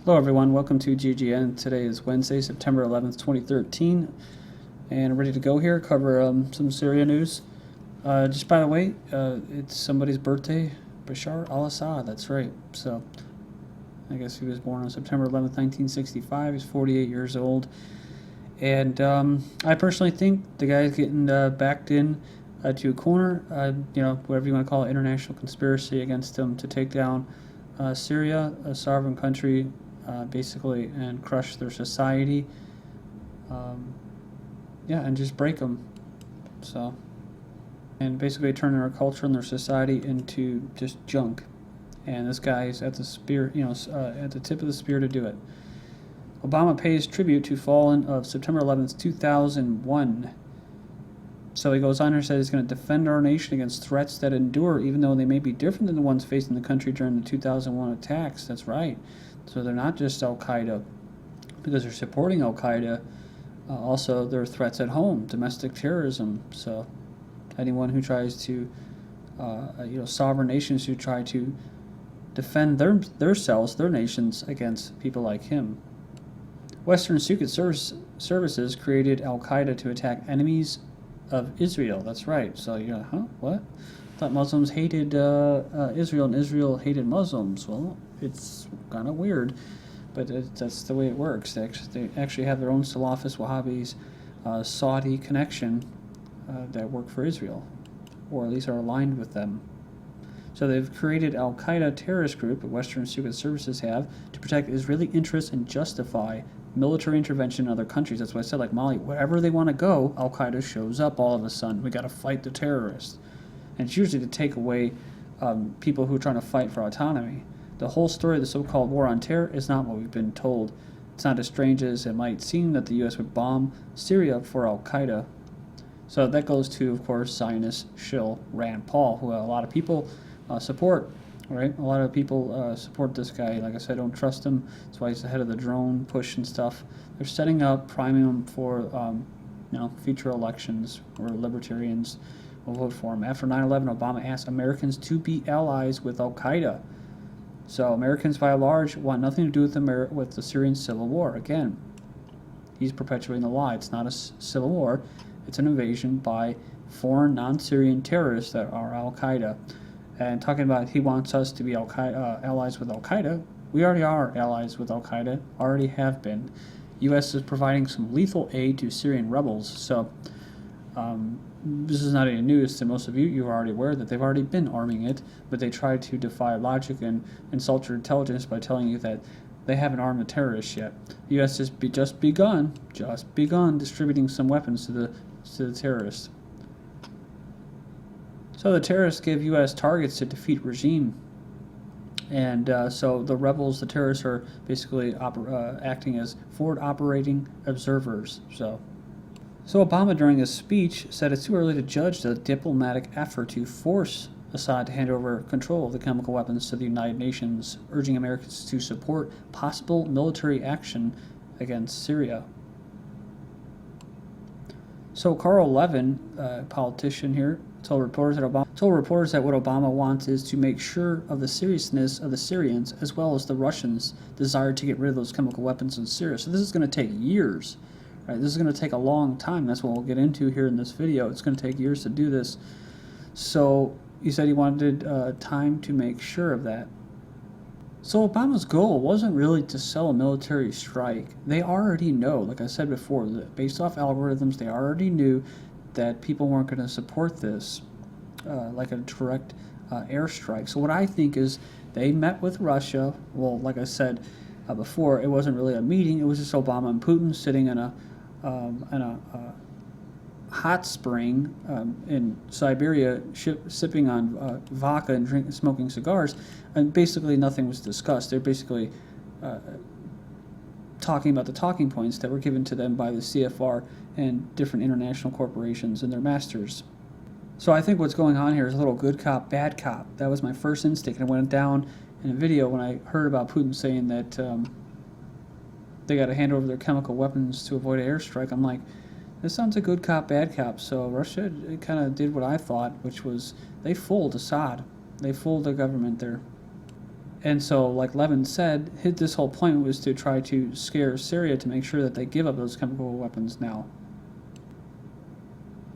Hello everyone, welcome to GGN. Today is Wednesday, September 11th, 2013, and I'm ready to go here, cover some Syria news. Just by the way, it's somebody's birthday, Bashar al-Assad, that's right. So, I guess he was born on September 11th, 1965, he's 48 years old. And I personally think the guy's getting backed in to a corner, whatever you want to call it, international conspiracy against him to take down Syria, a sovereign country, basically, and crush their society. And just break them. So, and basically turn their culture and their society into just junk. And this guy's at the spear, at the tip of the spear to do it. Obama pays tribute to fallen of September 11th, 2001. So he goes on and says he's going to defend our nation against threats that endure, even though they may be different than the ones facing the country during the 2001 attacks. That's right. So they're not just Al-Qaeda, because they're supporting Al-Qaeda. Also, there are threats at home, domestic terrorism. So anyone who tries to, sovereign nations who try to defend themselves, their nations, against people like him. Western Secret Services created Al-Qaeda to attack enemies of Israel. That's right. So, what? I thought Muslims hated Israel and Israel hated Muslims. Well, it's kind of weird, but that's the way it works. They actually have their own Salafist, Wahhabis, Saudi connection that work for Israel, or at least are aligned with them. So they've created Al-Qaeda terrorist group, that Western Secret Services have, to protect Israeli interests and justify military intervention in other countries. That's why I said, like Mali, wherever they want to go, Al-Qaeda shows up all of a sudden. We got to fight the terrorists. And it's usually to take away people who are trying to fight for autonomy. The whole story of the so-called war on terror is not what we've been told. It's not as strange as it might seem that the U.S. would bomb Syria for Al-Qaeda. So that goes to, of course, Zionist shill Rand Paul, who a lot of people support. Right, a lot of people support this guy. Like I said, don't trust him. That's why he's the head of the drone push and stuff. They're setting up, priming him for, future elections where libertarians will vote for him. After 9/11, Obama asked Americans to be allies with Al-Qaeda. So Americans, by and large, want nothing to do with the Syrian civil war. Again, he's perpetuating the lie. It's not a civil war. It's an invasion by foreign, non-Syrian terrorists that are Al-Qaeda. And talking about he wants us to be allies with Al-Qaeda, we already are allies with Al-Qaeda, already have been. U.S. is providing some lethal aid to Syrian rebels, so this is not any news to most of you. You're already aware that they've already been arming it, but they try to defy logic and insult your intelligence by telling you that they haven't armed the terrorists yet. The U.S. has just begun distributing some weapons to the terrorists. So the terrorists give U.S. targets to defeat regime. And so the rebels, the terrorists, are basically acting as forward operating observers. So Obama, during his speech, said it's too early to judge the diplomatic effort to force Assad to hand over control of the chemical weapons to the United Nations, urging Americans to support possible military action against Syria. So Carl Levin, a politician here, told reporters that what Obama wants is to make sure of the seriousness of the Syrians as well as the Russians' desire to get rid of those chemical weapons in Syria. So this is going to take years. Right? This is going to take a long time. That's what we'll get into here in this video. It's going to take years to do this. So he said he wanted time to make sure of that. So Obama's goal wasn't really to sell a military strike. They already know, like I said before, that based off algorithms, they already knew that people weren't going to support this, like a direct airstrike. So what I think is they met with Russia. Well, like I said before, it wasn't really a meeting. It was just Obama and Putin sitting in a hot spring in Siberia, sipping on vodka and smoking cigars, and basically nothing was discussed. They're basically talking about the talking points that were given to them by the CFR and different international corporations and their masters. So I think what's going on here is a little good cop, bad cop. That was my first instinct, and it went down in a video when I heard about Putin saying that they got to hand over their chemical weapons to avoid an airstrike. I'm like, this sounds a good cop, bad cop. So Russia kind of did what I thought, which was they fooled Assad. They fooled the government there. And so, like Levin said, this whole point was to try to scare Syria to make sure that they give up those chemical weapons now.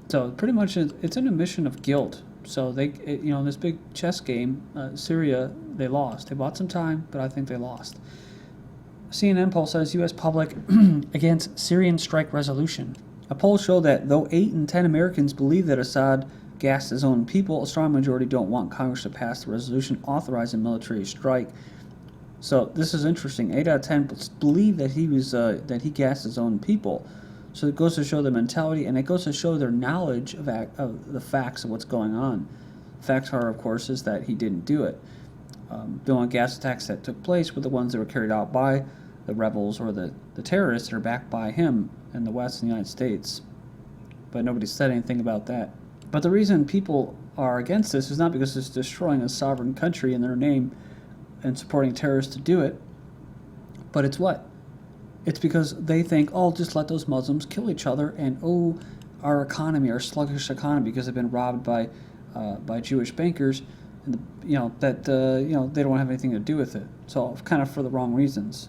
So pretty much it's an admission of guilt. So in this big chess game, Syria, they lost. They bought some time, but I think they lost. CNN poll says U.S. public against Syrian strike resolution. A poll showed that though 8 in 10 Americans believe that Assad gassed his own people, a strong majority don't want Congress to pass the resolution authorizing military strike. So this is interesting. 8 out of 10 believe that he gassed his own people. So it goes to show their mentality, and it goes to show their knowledge of the facts of what's going on. Facts are, of course, is that he didn't do it. The only gas attacks that took place were the ones that were carried out by the rebels or the terrorists that are backed by him in the West and the United States. But nobody said anything about that. But the reason people are against this is not because it's destroying a sovereign country in their name and supporting terrorists to do it, but it's what? It's because they think, oh, just let those Muslims kill each other, and oh, our economy, our sluggish economy, because they've been robbed by Jewish bankers, and they don't have anything to do with it. So kind of for the wrong reasons.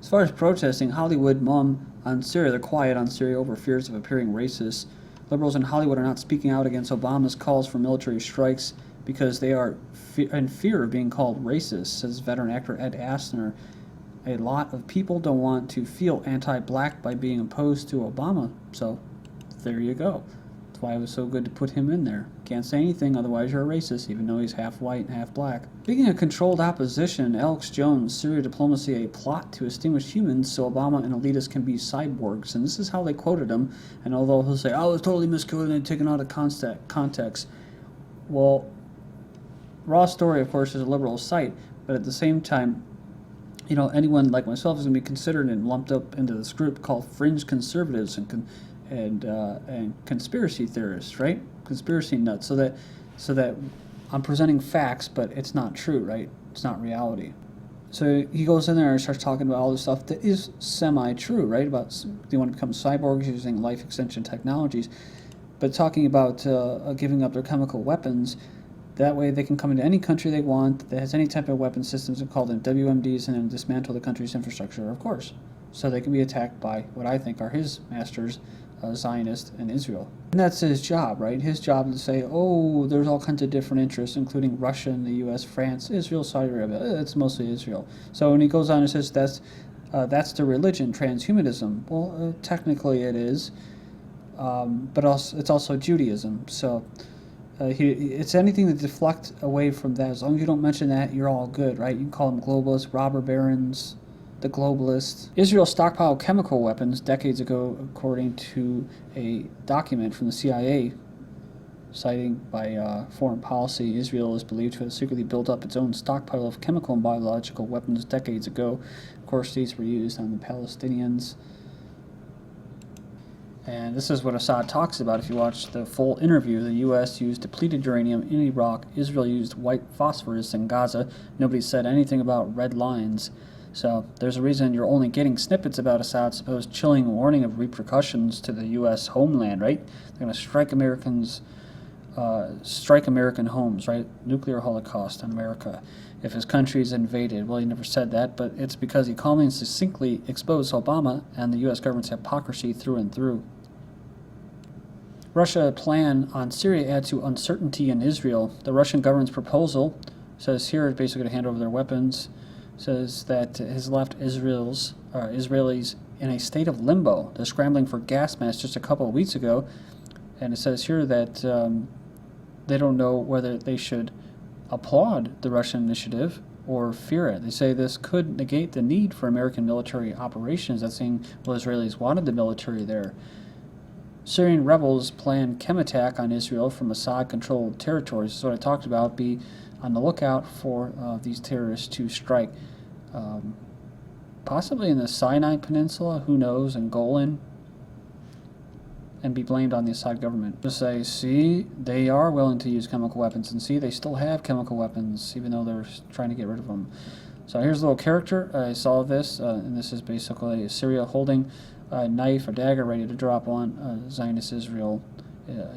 As far as protesting, Hollywood mum on Syria, they're quiet on Syria over fears of appearing racist. Liberals in Hollywood are not speaking out against Obama's calls for military strikes because they are in fear of being called racist, says veteran actor Ed Asner. A lot of people don't want to feel anti-black by being opposed to Obama, so there you go. That's why it was so good to put him in there. Can't say anything, otherwise you're a racist, even though he's half white and half black. Speaking of controlled opposition, Alex Jones, Syria diplomacy, a plot to extinguish humans so Obama and elitists can be cyborgs. And this is how they quoted him, and although he'll say, oh, it's totally misquoted and taken out of context. Well, Raw Story, of course, is a liberal site, but at the same time, anyone like myself is going to be considered and lumped up into this group called fringe conservatives and conspiracy theorists, right? Conspiracy nuts. So that I'm presenting facts, but it's not true, right? It's not reality. So he goes in there and starts talking about all this stuff that is semi-true, right? About they want to become cyborgs using life extension technologies, but talking about giving up their chemical weapons. That way they can come into any country they want that has any type of weapon systems and call them WMDs and then dismantle the country's infrastructure, of course. So they can be attacked by what I think are his masters, Zionist and Israel. And that's his job, right? His job is to say, oh, there's all kinds of different interests, including Russia and the U.S., France, Israel, Saudi Arabia. It's mostly Israel. So when he goes on and says that's the religion, transhumanism. Well, technically it is, but also it's also Judaism. So it's anything to deflect away from that. As long as you don't mention that, you're all good, right? You can call them globalists, robber barons, the globalists. Israel stockpiled chemical weapons decades ago, according to a document from the CIA, citing by Foreign Policy. Israel is believed to have secretly built up its own stockpile of chemical and biological weapons decades ago. Of course, these were used on the Palestinians. And this is what Assad talks about. If you watch the full interview, the U.S. used depleted uranium in Iraq. Israel used white phosphorus in Gaza. Nobody said anything about red lines. So there's a reason you're only getting snippets about Assad's supposed chilling warning of repercussions to the U.S. homeland, right? They're going to strike American homes, right? Nuclear holocaust on America if his country is invaded. Well, he never said that, but it's because he calmly and succinctly exposed Obama and the U.S. government's hypocrisy through and through. Russia plan on Syria adds to uncertainty in Israel. The Russian government's proposal says here it's basically to hand over their weapons. Says that has left Israelis in a state of limbo. They're scrambling for gas masks just a couple of weeks ago, and it says here that they don't know whether they should applaud the Russian initiative or fear it. They say this could negate the need for American military operations. That's saying, well, Israelis wanted the military there. Syrian rebels plan chem attack on Israel from Assad-controlled territories. This is what I talked about. Be on the lookout for these terrorists to strike. Possibly in the Sinai Peninsula, who knows, and Golan, and be blamed on the Assad government. Just say, see, they are willing to use chemical weapons, and see, they still have chemical weapons, even though they're trying to get rid of them. So here's a little character. I saw this, and this is basically Syria holding a knife or dagger ready to drop on Zionist Israel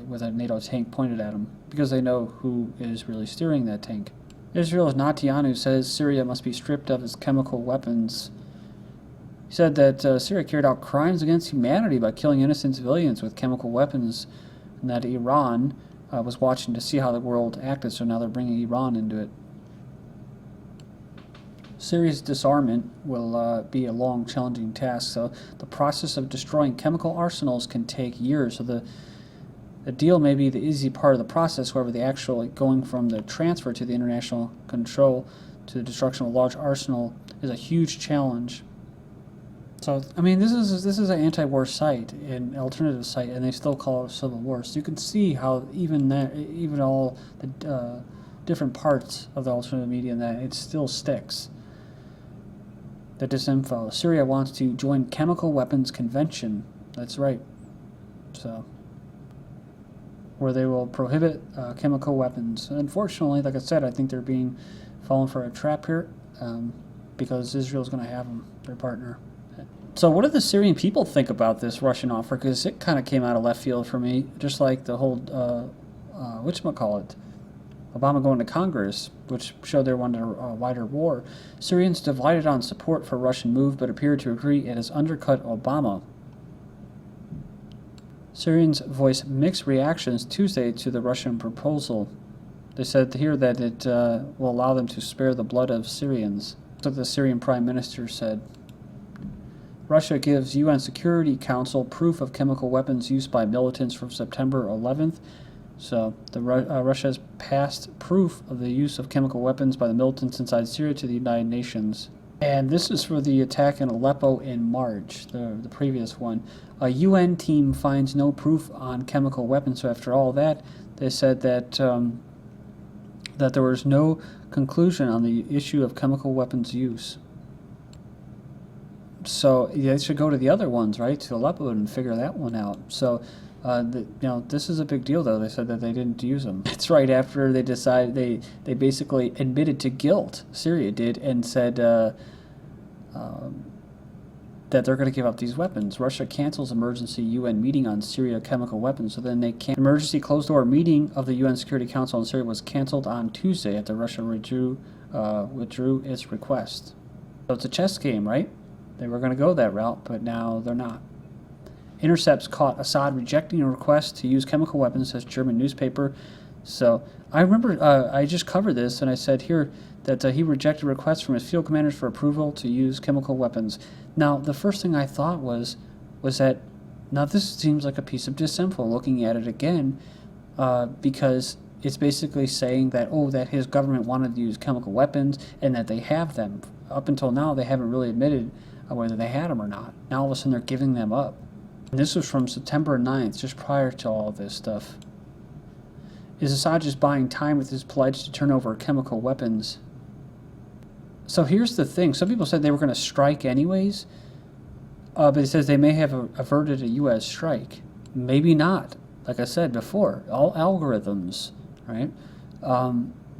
with a NATO tank pointed at them, because they know who is really steering that tank. Israel's Netanyahu says Syria must be stripped of its chemical weapons. He said that Syria carried out crimes against humanity by killing innocent civilians with chemical weapons, and that Iran was watching to see how the world acted, so now they're bringing Iran into it. Syria's disarmament will be a long, challenging task, so the process of destroying chemical arsenals can take years. So the deal may be the easy part of the process, however, the actual going from the transfer to the international control to the destruction of a large arsenal is a huge challenge. So, I mean, this is an anti-war site, an alternative site, and they still call it a civil war. So you can see how even all the different parts of the alternative media, and that it still sticks. The disinfo. Syria wants to join Chemical Weapons Convention. That's right. So, where they will prohibit chemical weapons. Unfortunately, like I said, I think they're being fallen for a trap here because Israel's going to have them, their partner. So what do the Syrian people think about this Russian offer? Because it kind of came out of left field for me, just like the whole, whatchamacallit, Obama going to Congress, which showed they wanted a wider war. Syrians divided on support for Russian move, but appeared to agree it has undercut Obama. Syrians voiced mixed reactions Tuesday to the Russian proposal. They said here that it will allow them to spare the blood of Syrians. That's what the Syrian Prime Minister said. Russia gives UN Security Council proof of chemical weapons used by militants from September 11th. So Russia has passed proof of the use of chemical weapons by the militants inside Syria to the United Nations. And this is for the attack in Aleppo in March, the previous one. A UN team finds no proof on chemical weapons. So after all that, they said that that there was no conclusion on the issue of chemical weapons use. So they should go to the other ones, right, to Aleppo and figure that one out. So, this is a big deal, though. They said that they didn't use them. It's right after they decided, they basically admitted to guilt, Syria did, and said that they're going to give up these weapons. Russia cancels emergency UN meeting on Syria chemical weapons, so then they can't. Emergency closed-door meeting of the UN Security Council on Syria was canceled on Tuesday after Russia withdrew its request. So it's a chess game, right? They were going to go that route, but now they're not. Intercepts caught Assad rejecting a request to use chemical weapons, says German newspaper. So I remember I just covered this, and I said here that he rejected requests from his field commanders for approval to use chemical weapons. Now, the first thing I thought was that, now this seems like a piece of disinfo looking at it again, because it's basically saying that, that his government wanted to use chemical weapons and that they have them. Up until now, they haven't really admitted whether they had them or not. Now all of a sudden they're giving them up. And this was from September 9th, just prior to all this stuff. Is Assad just buying time with his pledge to turn over chemical weapons? So here's the thing. Some people said they were going to strike anyways, but it says they may have averted a U.S. strike. Maybe not. Like I said before, all algorithms, right?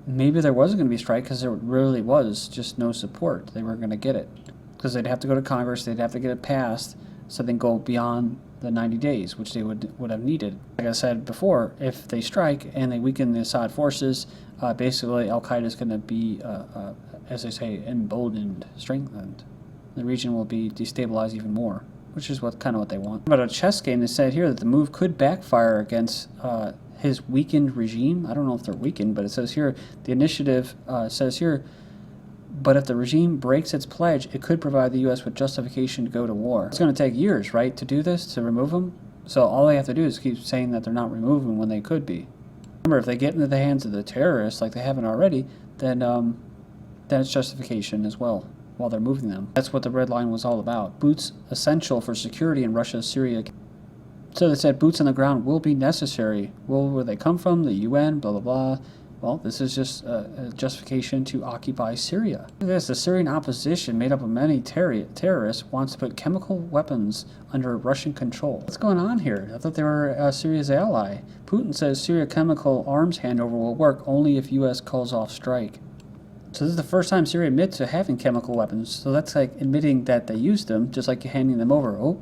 Maybe there wasn't going to be a strike because there really was just no support. They weren't going to get it. Because they'd have to go to Congress, they'd have to get it passed, so then go beyond the 90 days, which they would have needed. Like I said before, if they strike and they weaken the Assad forces, basically Al-Qaeda is going to be, as they say, emboldened, strengthened. The region will be destabilized even more, which is kind of what they want. But a chess game, they said here that the move could backfire against his weakened regime. I don't know if they're weakened, but it says here, the initiative says here, but if the regime breaks its pledge, it could provide the U.S. with justification to go to war. It's going to take years, right, to do this, to remove them? So all they have to do is keep saying that they're not removing when they could be. Remember, if they get into the hands of the terrorists, like they haven't already, then it's justification as well, while they're moving them. That's what the red line was all about. Boots essential for security in Russia, Syria. So they said boots on the ground will be necessary. Well, where they come from, the UN, blah, blah, blah. Well, this is just a justification to occupy Syria. Look at this. The Syrian opposition, made up of many terrorists, wants to put chemical weapons under Russian control. What's going on here? I thought they were Syria's ally. Putin says Syria chemical arms handover will work only if U.S. calls off strike. So this is the first time Syria admits to having chemical weapons. So that's like admitting that they used them, just like handing them over.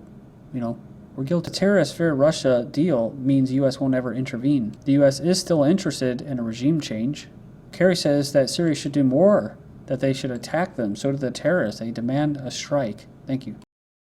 We're guilty. The terrorist fear Russia deal means the U.S. won't ever intervene. The U.S. is still interested in a regime change. Kerry says that Syria should do more, that they should attack them. So do the terrorists. They demand a strike. Thank you.